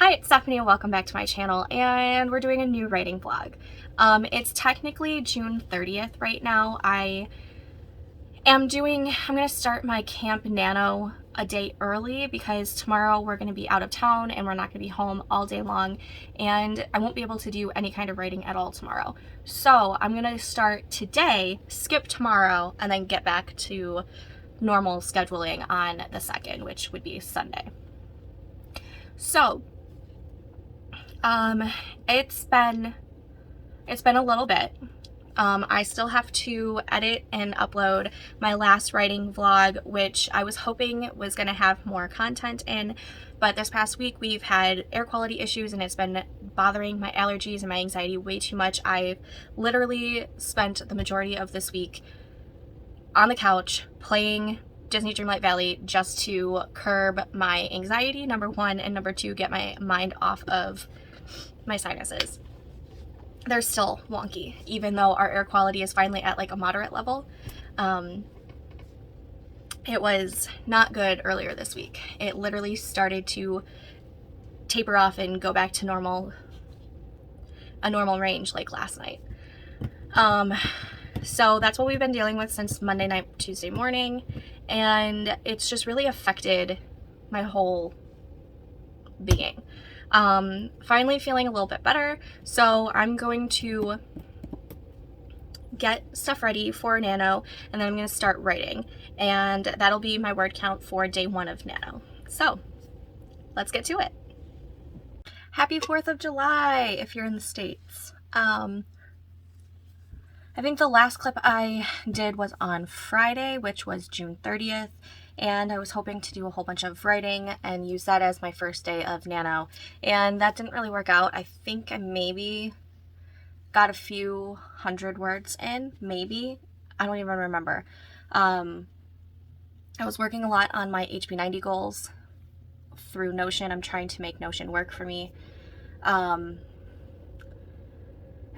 Hi, it's Stephanie and welcome back to my channel, and we're doing a new writing vlog. It's technically June 30th right now. I'm going to start my Camp Nano a day early because tomorrow we're going to be out of town and we're not going to be home all day long, and I won't be able to do any kind of writing at all tomorrow. So I'm going to start today, skip tomorrow, and then get back to normal scheduling on the 2nd, which would be Sunday. So it's been a little bit. I still have to edit and upload my last writing vlog, which I was hoping was going to have more content in, but this past week we've had air quality issues and it's been bothering my allergies and my anxiety way too much. I've literally spent the majority of this week on the couch playing Disney Dreamlight Valley just to curb my anxiety, number one, and number two, get my mind off of my sinuses. They're still wonky, even though our air quality is finally at like a moderate level. It was not good earlier this week. It literally started to taper off and go back to a normal range like last night. So that's what we've been dealing with since Monday night, Tuesday morning, and it's just really affected my whole being. Finally feeling a little bit better, so I'm going to get stuff ready for Nano, and then I'm going to start writing, and that'll be my word count for day 1 of Nano. So let's get to it. Happy 4th of July if you're in the States. I think the last clip I did was on Friday, which was June 30th, and I was hoping to do a whole bunch of writing and use that as my first day of Nano, and that didn't really work out. I think I maybe got a few hundred words in, maybe. I don't even remember. I was working a lot on my HB90 goals through Notion. I'm trying to make Notion work for me.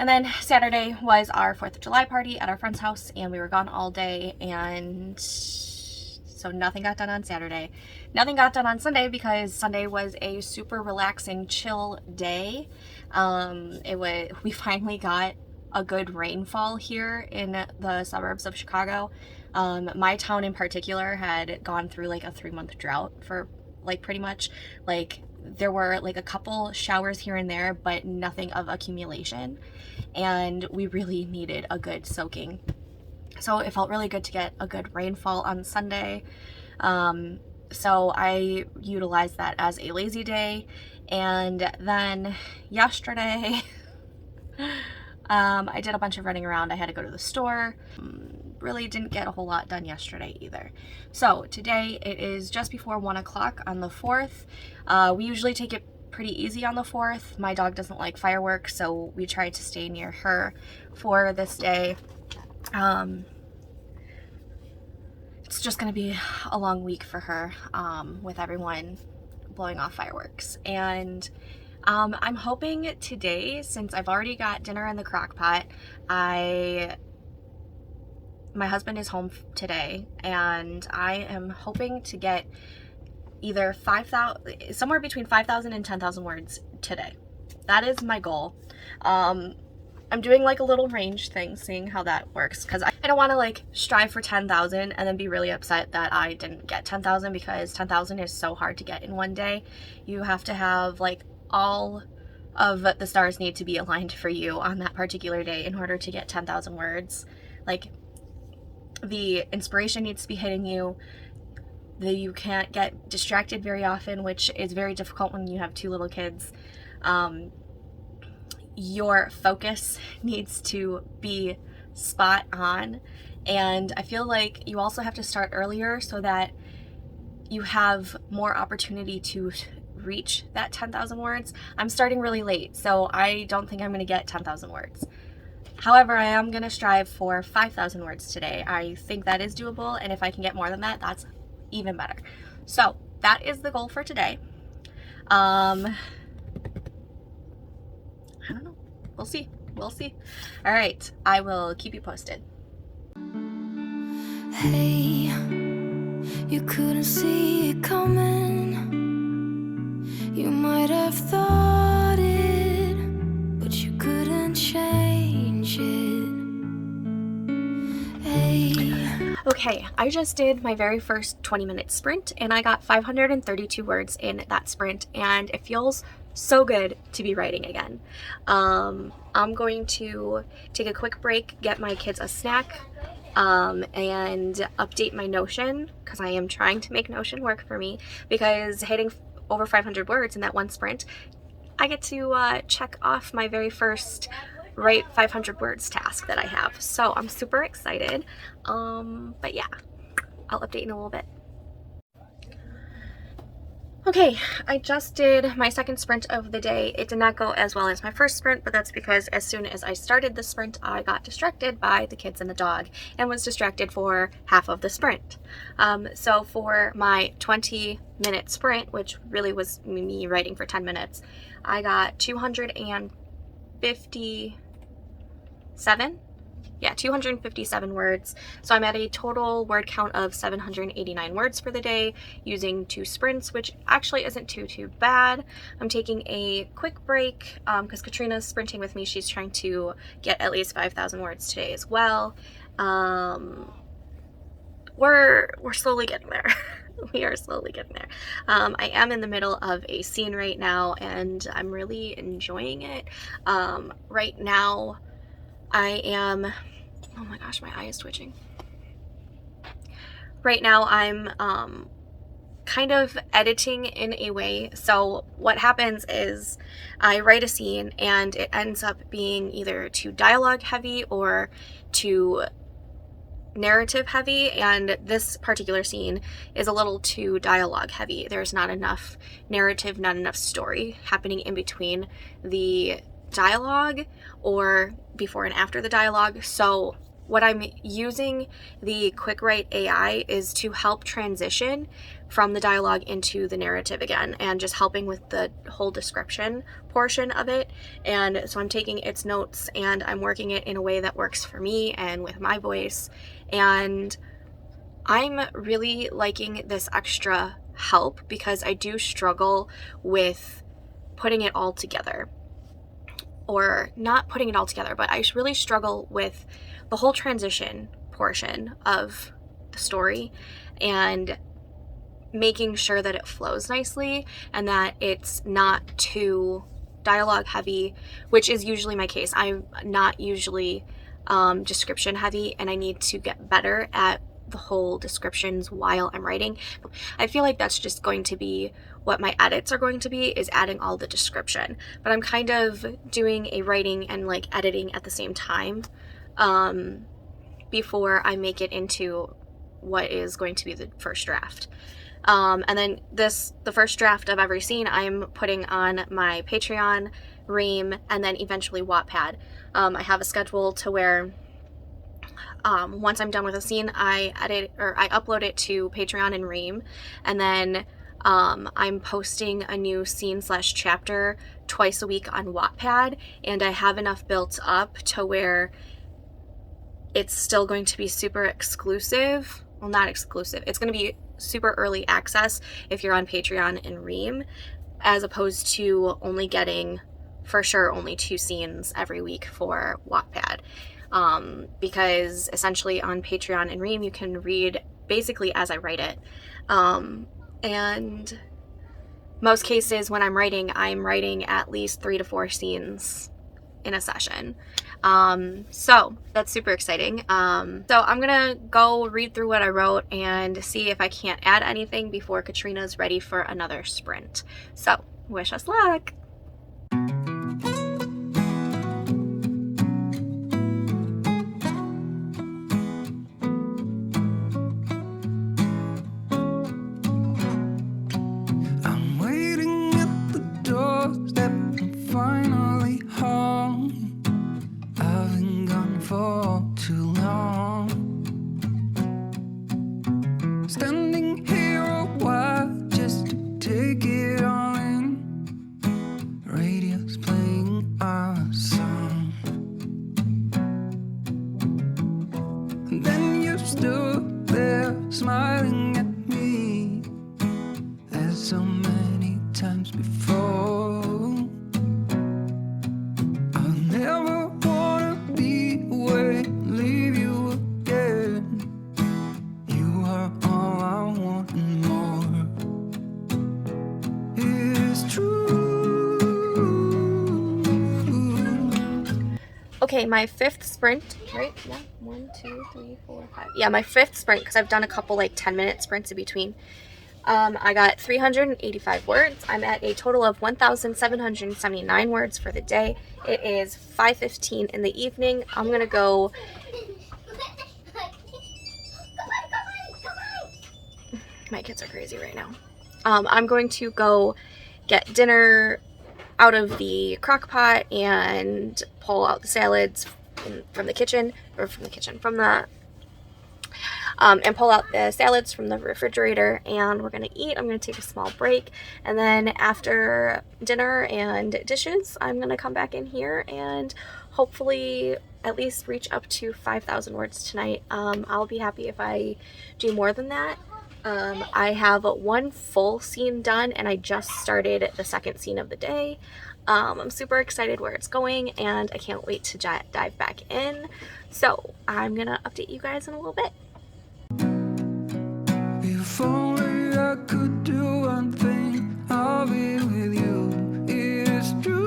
And then Saturday was our 4th of July party at our friend's house, and we were gone all day, and so nothing got done on Saturday. Nothing got done on Sunday because Sunday was a super relaxing, chill day. We finally got a good rainfall here in the suburbs of Chicago. My town in particular had gone through like a 3-month drought for like pretty much. Like there were like a couple showers here and there, but nothing of accumulation, and we really needed a good soaking. So it felt really good to get a good rainfall on Sunday. So I utilized that as a lazy day. And then yesterday, I did a bunch of running around. I had to go to the store. Really didn't get a whole lot done yesterday either. So today it is just before 1 o'clock on the 4th. We usually take it pretty easy on the 4th. My dog doesn't like fireworks, so we tried to stay near her for this day. It's just going to be a long week for her, with everyone blowing off fireworks. And I'm hoping today, since I've already got dinner in the crock pot, my husband is home today, and I am hoping to get either somewhere between 5,000 and 10,000 words today. That is my goal. I'm doing like a little range thing, seeing how that works, because I don't want to like strive for 10,000 and then be really upset that I didn't get 10,000, because 10,000 is so hard to get in one day. You have to have like all of the stars need to be aligned for you on that particular day in order to get 10,000 words. Like the inspiration needs to be hitting you. You can't get distracted very often, which is very difficult when you have 2 little kids. Your focus needs to be spot on, and I feel like you also have to start earlier so that you have more opportunity to reach that 10,000 words. I'm starting really late, so I don't think I'm going to get 10,000 words. However, I am going to strive for 5,000 words today. I think that is doable, and if I can get more than that, that's even better. So that is the goal for today. I don't know. We'll see. All right. I will keep you posted. Hey, you couldn't see it coming. You might have thought it, but you couldn't change it. Hey. Okay, I just did my very first 20-minute sprint and I got 532 words in that sprint, and it feels so good to be writing again. I'm going to take a quick break, get my kids a snack, and update my Notion, because I am trying to make Notion work for me, because hitting over 500 words in that one sprint, I get to check off my very first write 500 words task that I have. So I'm super excited. But yeah, I'll update in a little bit. Okay, I just did my second sprint of the day. It did not go as well as my first sprint, but that's because as soon as I started the sprint, I got distracted by the kids and the dog and was distracted for half of the sprint. So for my 20-minute sprint, which really was me writing for 10 minutes, I got 257 words. So I'm at a total word count of 789 words for the day using 2 sprints, which actually isn't too bad. I'm taking a quick break because Katrina's sprinting with me. She's trying to get at least 5,000 words today as well. We're slowly getting there. We are slowly getting there. I am in the middle of a scene right now and I'm really enjoying it. Right now I am, oh my gosh, my eye is twitching. Right now I'm kind of editing in a way. So what happens is I write a scene and it ends up being either too dialogue heavy or too narrative heavy, and this particular scene is a little too dialogue heavy. There's not enough narrative, not enough story happening in between the dialogue or before and after the dialogue. So what I'm using the Quick Write AI is to help transition from the dialogue into the narrative again, and just helping with the whole description portion of it. And so I'm taking its notes and I'm working it in a way that works for me and with my voice, and I'm really liking this extra help because I do struggle with putting it all together. Or not putting it all together, but I really struggle with the whole transition portion of the story and making sure that it flows nicely and that it's not too dialogue heavy, which is usually my case. I'm not usually description heavy, and I need to get better at the whole descriptions while I'm writing. I feel like that's just going to be what my edits are going to be, is adding all the description, but I'm kind of doing a writing and like editing at the same time before I make it into what is going to be the first draft. And then the first draft of every scene I'm putting on my Patreon, Ream, and then eventually Wattpad. I have a schedule to where once I'm done with a scene, I upload it to Patreon and Ream, and then I'm posting a new scene/chapter twice a week on Wattpad, and I have enough built up to where it's still going to be super exclusive. Well, not exclusive. It's going to be super early access if you're on Patreon and Ream, as opposed to only getting, for sure, only 2 scenes every week for Wattpad. Because essentially on Patreon and Ream you can read basically as I write it, and most cases when I'm writing at least 3 to 4 scenes in a session. So that's super exciting. So I'm gonna go read through what I wrote and see if I can't add anything before Katrina's ready for another sprint. So wish us luck. Standing here a while just to take it all in. Okay, my 5th sprint, right? Yeah, 1, 2, 3, 4, 5. Yeah, my 5th sprint, because I've done a couple like 10-minute sprints in between. I got 385 words. I'm at a total of 1,779 words for the day. It is 5:15 in the evening. I'm gonna go. My kids are crazy right now. I'm going to go get dinner out of the crock pot and pull out the salads from the kitchen, and pull out the salads from the refrigerator, and we're gonna eat. I'm gonna take a small break, and then after dinner and dishes, I'm gonna come back in here and hopefully at least reach up to 5,000 words tonight. I'll be happy if I do more than that. I have one full scene done, and I just started the 2nd scene of the day. I'm super excited where it's going, and I can't wait to dive back in. So I'm gonna update you guys in a little bit. If only I could do one thing, I'll be with you. It's true.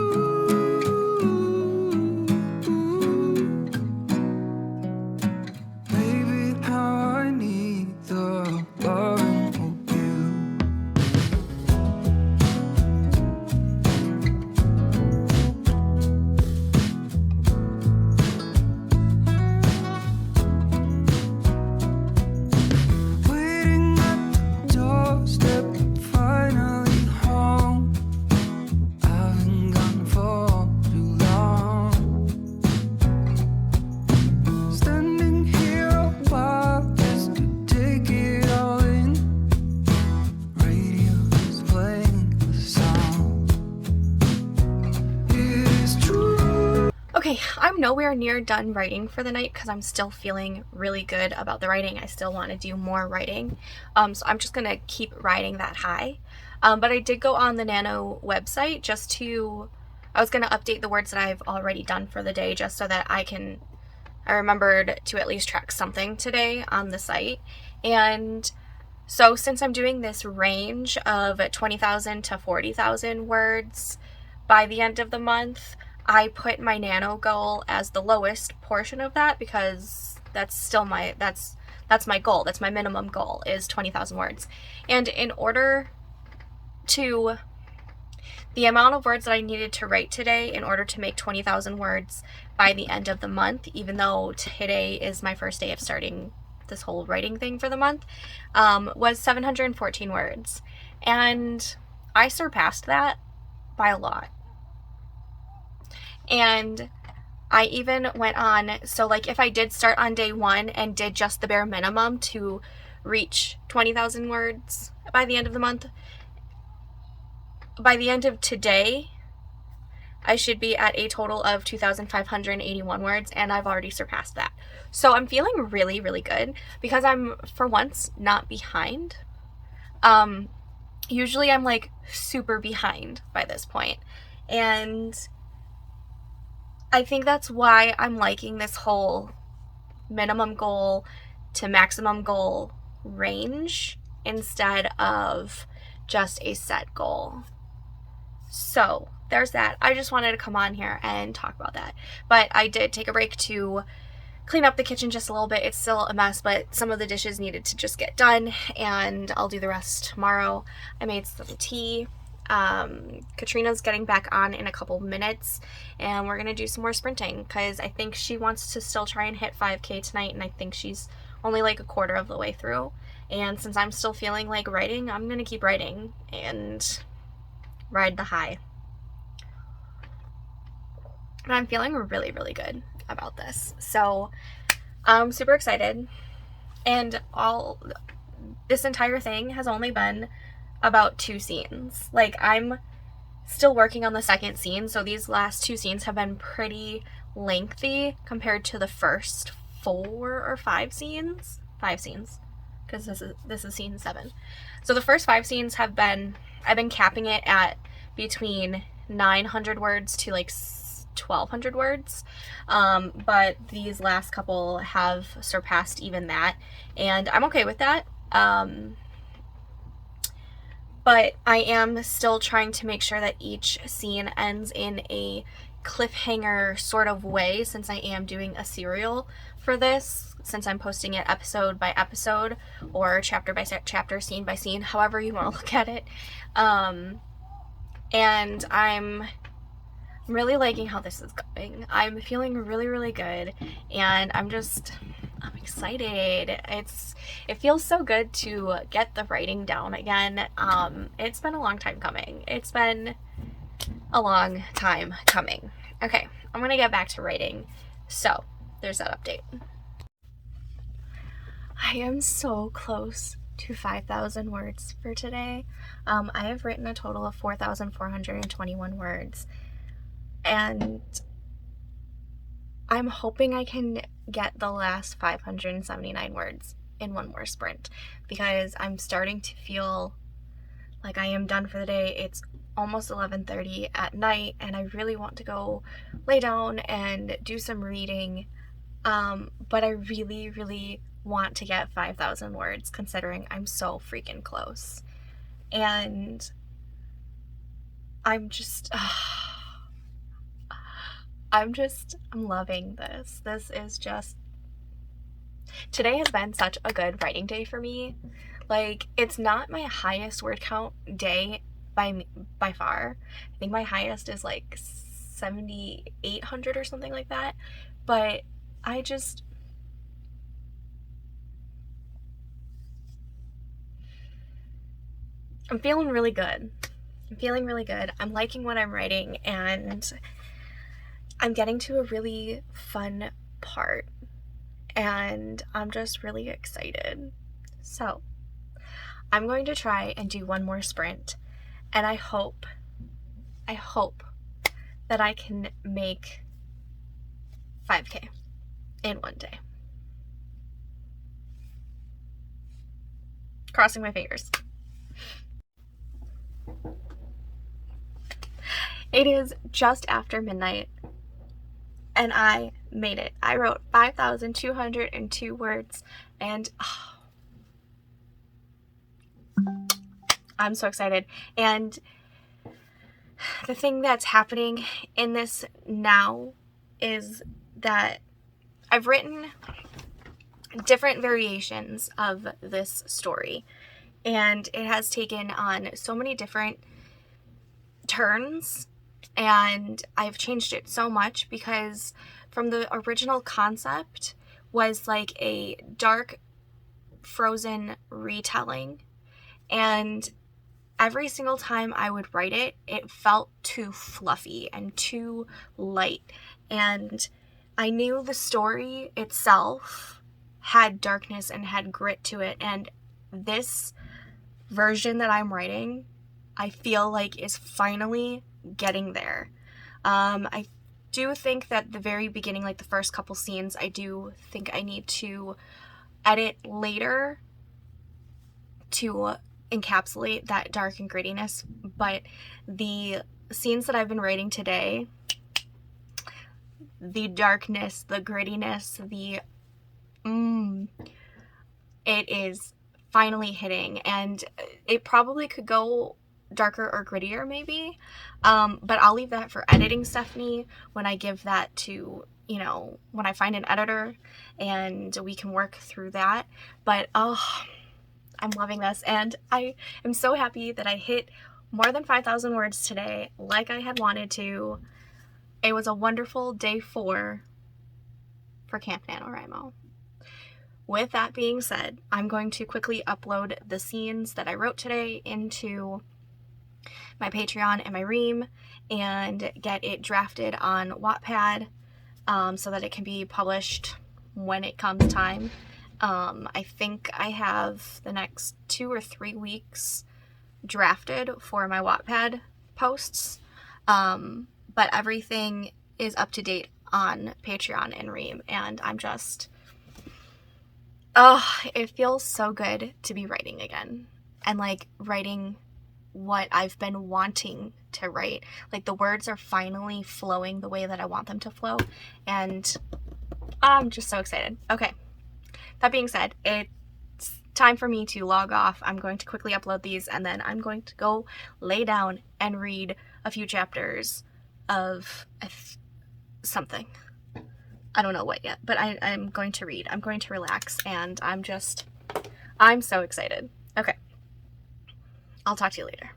Baby, how I need the loving of you. Waiting at the doorstep, finally home. I've been gone for too long. Standing here a while just to take it all in. Radio's playing the song. It is true. Okay, I'm nowhere near done writing for the night because I'm still feeling really good about the writing. I still want to do more writing. So I'm just going to keep riding that high. But I did go on the Nano website I was going to update the words that I've already done for the day just so that I remembered to at least track something today on the site. And so since I'm doing this range of 20,000 to 40,000 words by the end of the month, I put my nano goal as the lowest portion of that because that's still that's my goal. That's my minimum goal, is 20,000 words. And in order to the amount of words that I needed to write today in order to make 20,000 words by the end of the month, even though today is my first day of starting this whole writing thing for the month, was 714 words. And I surpassed that by a lot. And I even went on, so like if I did start on day 1 and did just the bare minimum to reach 20,000 words by the end of the month, by the end of today, I should be at a total of 2,581 words, and I've already surpassed that. So I'm feeling really, really good because I'm, for once, not behind. Usually I'm like super behind by this point, and I think that's why I'm liking this whole minimum goal to maximum goal range instead of just a set goal. So there's that. I just wanted to come on here and talk about that. But I did take a break to clean up the kitchen just a little bit. It's still a mess, but some of the dishes needed to just get done, and I'll do the rest tomorrow. I made some tea. Katrina's getting back on in a couple minutes, and we're gonna do some more sprinting because I think she wants to still try and hit 5K tonight, and I think she's only like a quarter of the way through. And since I'm still feeling like writing, I'm gonna keep writing and ride the high. And I'm feeling really, really good about this. So I'm super excited. And this entire thing has only been about 2 scenes. Like, I'm still working on the 2nd scene, so these last 2 scenes have been pretty lengthy compared to the first 4 or 5 scenes. 5 scenes, because this is scene 7. So the first 5 scenes I've been capping it at between 900 words to like 1,200 words, but these last couple have surpassed even that, and I'm okay with that. but I am still trying to make sure that each scene ends in a cliffhanger sort of way, since I am doing a serial for this, since I'm posting it episode by episode or chapter by chapter, scene by scene, however you want to look at it. And I'm really liking how this is going. I'm feeling really, really good, and I'm excited. It feels so good to get the writing down again. It's been a long time coming. It's been a long time coming. Okay, I'm gonna get back to writing. So there's that update. I am so close to 5,000 words for today. I have written a total of 4,421 words, and I'm hoping I can get the last 579 words in one more sprint, because I'm starting to feel like I am done for the day. It's almost 11:30 at night, and I really want to go lay down and do some reading, but I really, really want to get 5,000 words, considering I'm so freaking close. And I'm loving this. This is just, today has been such a good writing day for me. Like, it's not my highest word count day by far. I think my highest is like 7,800 or something like that. But I'm feeling really good. I'm liking what I'm writing, and I'm getting to a really fun part, and I'm just really excited. So I'm going to try and do one more sprint, and I hope that I can make 5K in one day. Crossing my fingers. It is just after midnight, and I made it. I wrote 5,202 words, and I'm so excited. And the thing that's happening in this now is that I've written different variations of this story, and it has taken on so many different turns, and I've changed it so much, because from the original concept was like a dark Frozen retelling, and every single time I would write it, it felt too fluffy and too light, and I knew the story itself had darkness and had grit to it, and this version that I'm writing, I feel like, is finally getting there. I do think that the very beginning, like the first couple scenes, I do think I need to edit later to encapsulate that dark and grittiness, but the scenes that I've been writing today, the darkness, the grittiness, it is finally hitting, and it probably could go darker or grittier maybe, but I'll leave that for editing, Stephanie, when I give that to, when I find an editor and we can work through that. But I'm loving this, and I am so happy that I hit more than 5,000 words today, like I had wanted to. It was a wonderful day 4 for Camp NaNoWriMo. With that being said, I'm going to quickly upload the scenes that I wrote today into my Patreon and my Ream, and get it drafted on Wattpad, so that it can be published when it comes time. I think I have the next 2 or 3 weeks drafted for my Wattpad posts, but everything is up to date on Patreon and Ream, and I'm just, it feels so good to be writing again, and like writing what I've been wanting to write. Like, the words are finally flowing the way that I want them to flow, and I'm just so excited. Okay, that being said, it's time for me to log off. I'm going to quickly upload these, and then I'm going to go lay down and read a few chapters of something. I don't know what yet, but I'm going to read. I'm going to relax, and I'm so excited. Okay. I'll talk to you later.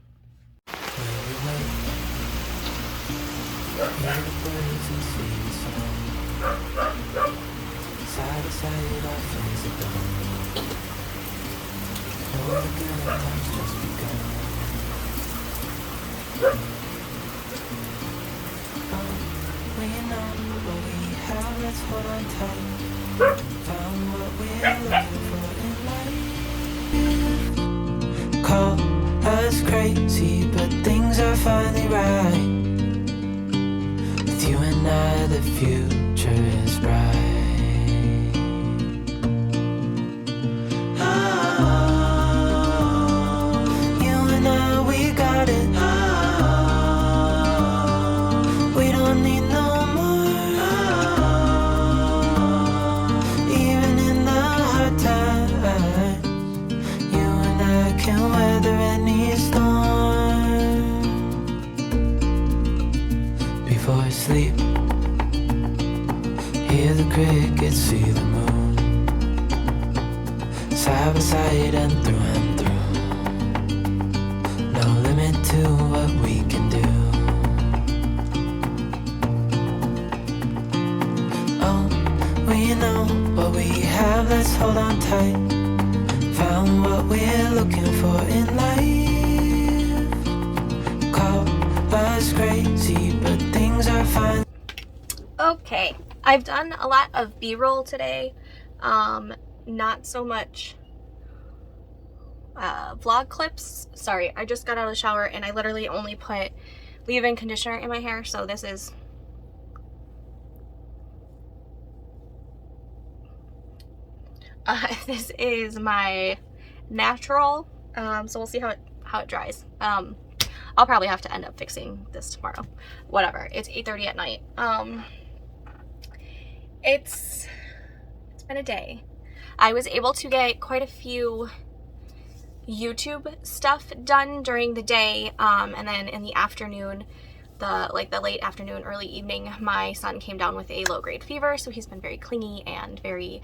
We know what we have, let's hold on tight. Found what we're looking for in life. Call us crazy, but things are finally right. With you and I, the future is bright. You and I, we got it. We don't need no more. Even in the hard times, you and I can weather any storm. Before I sleep, hear the crickets, see the moon. Side by side and through. No limit to what we can do. Oh, we know what we have, let's hold on tight. Found what we're looking for in life. Call us crazy, but things are fine. Okay, I've done a lot of B-roll today. Not so much vlog clips. Sorry, I just got out of the shower and I literally only put leave-in conditioner in my hair, so this is this is my natural, so we'll see how it dries. I'll probably have to end up fixing this tomorrow. Whatever, it's 8:30 at night. It's been a day. I was able to get quite a few YouTube stuff done during the day, and then in the afternoon, the late afternoon, early evening, my son came down with a low-grade fever, so he's been very clingy and very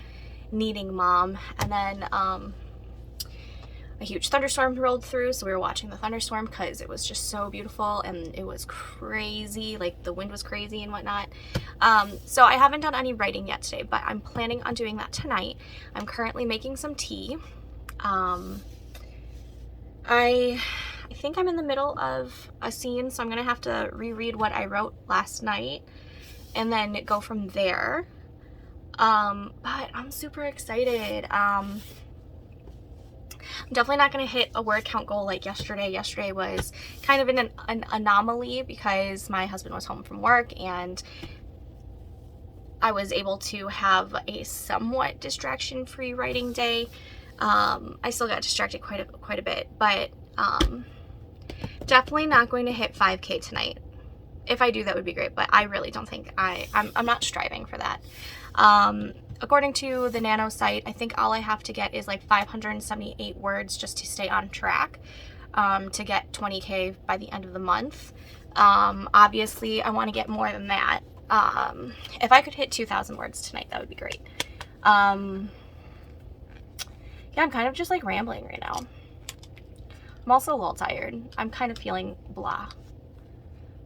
needing mom. And then a huge thunderstorm rolled through, so we were watching the thunderstorm because it was just so beautiful and it was crazy, like the wind was crazy and whatnot. So I haven't done any writing yet today, but I'm planning on doing that tonight. I'm currently making some tea. I think I'm in the middle of a scene, so I'm gonna have to reread what I wrote last night and then go from there. But I'm super excited. I'm definitely not going to hit a word count goal like yesterday. Yesterday was kind of an anomaly because my husband was home from work and I was able to have a somewhat distraction-free writing day. I still got distracted quite a bit, but definitely not going to hit 5K tonight. If I do, that would be great, but I really don't think I'm not striving for that. According to the Nano site, I think all I have to get is like 578 words just to stay on track, to get 20K by the end of the month. Obviously, I want to get more than that. If I could hit 2,000 words tonight, that would be great. Yeah, I'm kind of just like rambling right now. I'm also a little tired. I'm kind of feeling blah.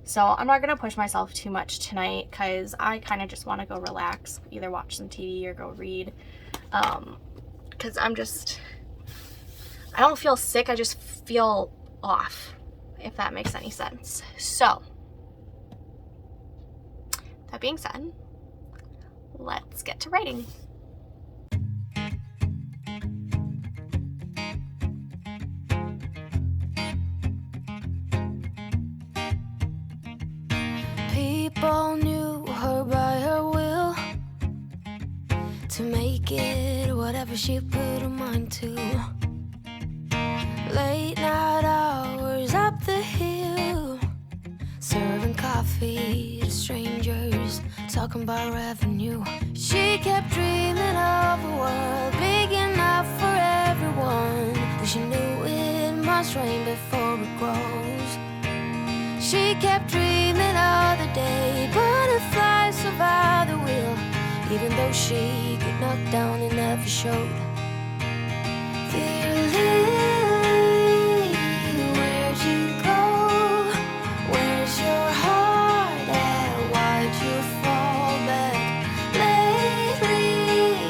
So I'm not going to push myself too much tonight because I kind of just want to go relax, either watch some TV or go read. Because I don't feel sick, I just feel off, if that makes any sense. So, that being said, let's get to writing. People knew her by her will, to make it whatever she put her mind to. Late night hours up the hill, serving coffee to strangers, talking about revenue. She kept dreaming of a world big enough for everyone. one, but she knew it must rain before it grows. She kept dreaming of the day butterflies survived the wheel, even though she got knocked down and never showed. Dear Lily, where'd you go? Where's your heart at? Why'd you fall back? Lately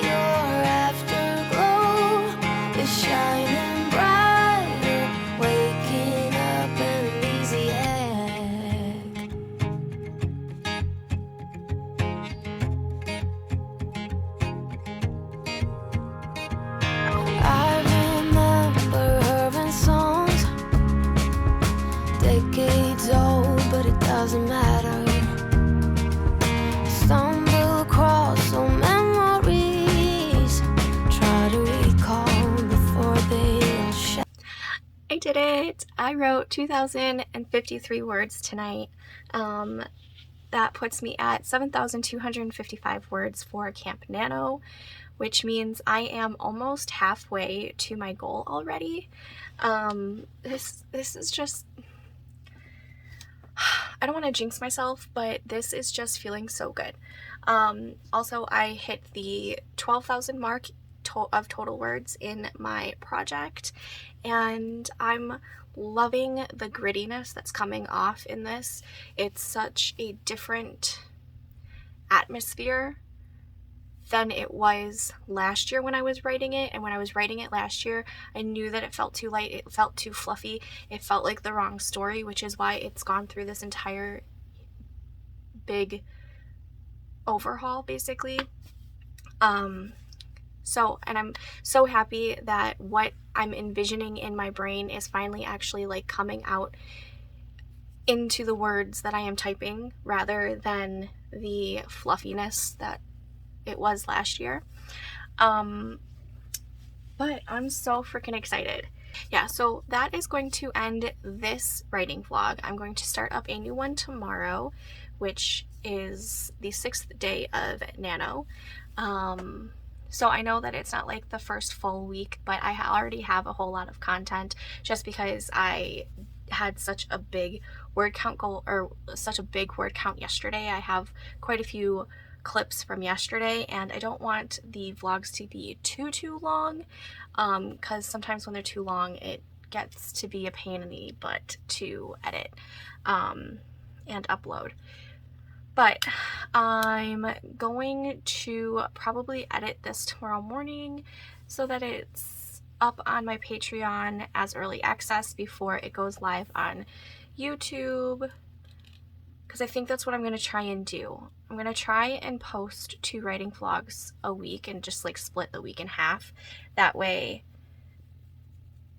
your afterglow is shining brighter, waking up an easy egg. I remember her in songs, decades old, but it doesn't matter. Stumble across old memories, try to recall before they all shatter. I did it! I wrote 2,053 words tonight. That puts me at 7,255 words for Camp Nano, which means I am almost halfway to my goal already. This is just, I don't want to jinx myself, but this is just feeling so good. Also, I hit the 12,000 mark of total words in my project, and I'm loving the grittiness that's coming off in this. It's such a different atmosphere than it was last year when I was writing it. And when I was writing it last year, I knew that it felt too light, it felt too fluffy, it felt like the wrong story, which is why it's gone through this entire big overhaul, basically. And I'm so happy that what I'm envisioning in my brain is finally actually like coming out into the words that I am typing, rather than the fluffiness that it was last year. But I'm so freaking excited. Yeah, so that is going to end this writing vlog. I'm going to start up a new one tomorrow, which is the 6th day of Nano. So I know that it's not like the first full week, but I already have a whole lot of content just because I had such a big word count goal, or such a big word count yesterday. I have quite a few clips from yesterday, and I don't want the vlogs to be too long, because sometimes when they're too long it gets to be a pain in the butt to edit and upload. But I'm going to probably edit this tomorrow morning so that it's up on my Patreon as early access before it goes live on YouTube, because I think that's what I'm going to try and do. I'm going to try and post 2 writing vlogs a week and just like split the week in half. That way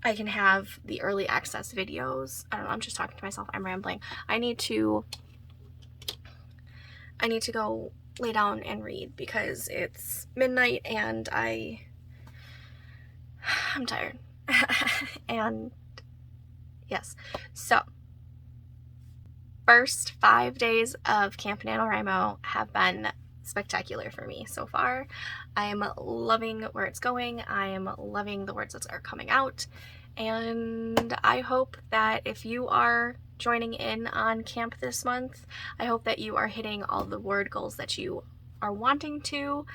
I can have the early access videos. I don't know, I'm just talking to myself. I'm rambling. I need to go lay down and read because it's midnight and I'm tired. And yes, so first 5 days of Camp NaNoWriMo have been spectacular for me so far. I am loving where it's going. I am loving the words that are coming out, and I hope that if you are joining in on camp this month, I hope that you are hitting all the word goals that you are wanting to.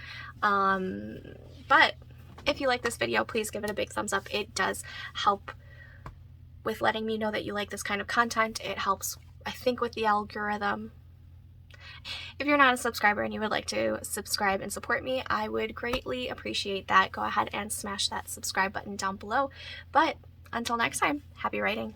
But if you like this video, please give it a big thumbs up. It does help with letting me know that you like this kind of content. It helps, I think, with the algorithm. If you're not a subscriber and you would like to subscribe and support me, I would greatly appreciate that. Go ahead and smash that subscribe button down below. But until next time, happy writing.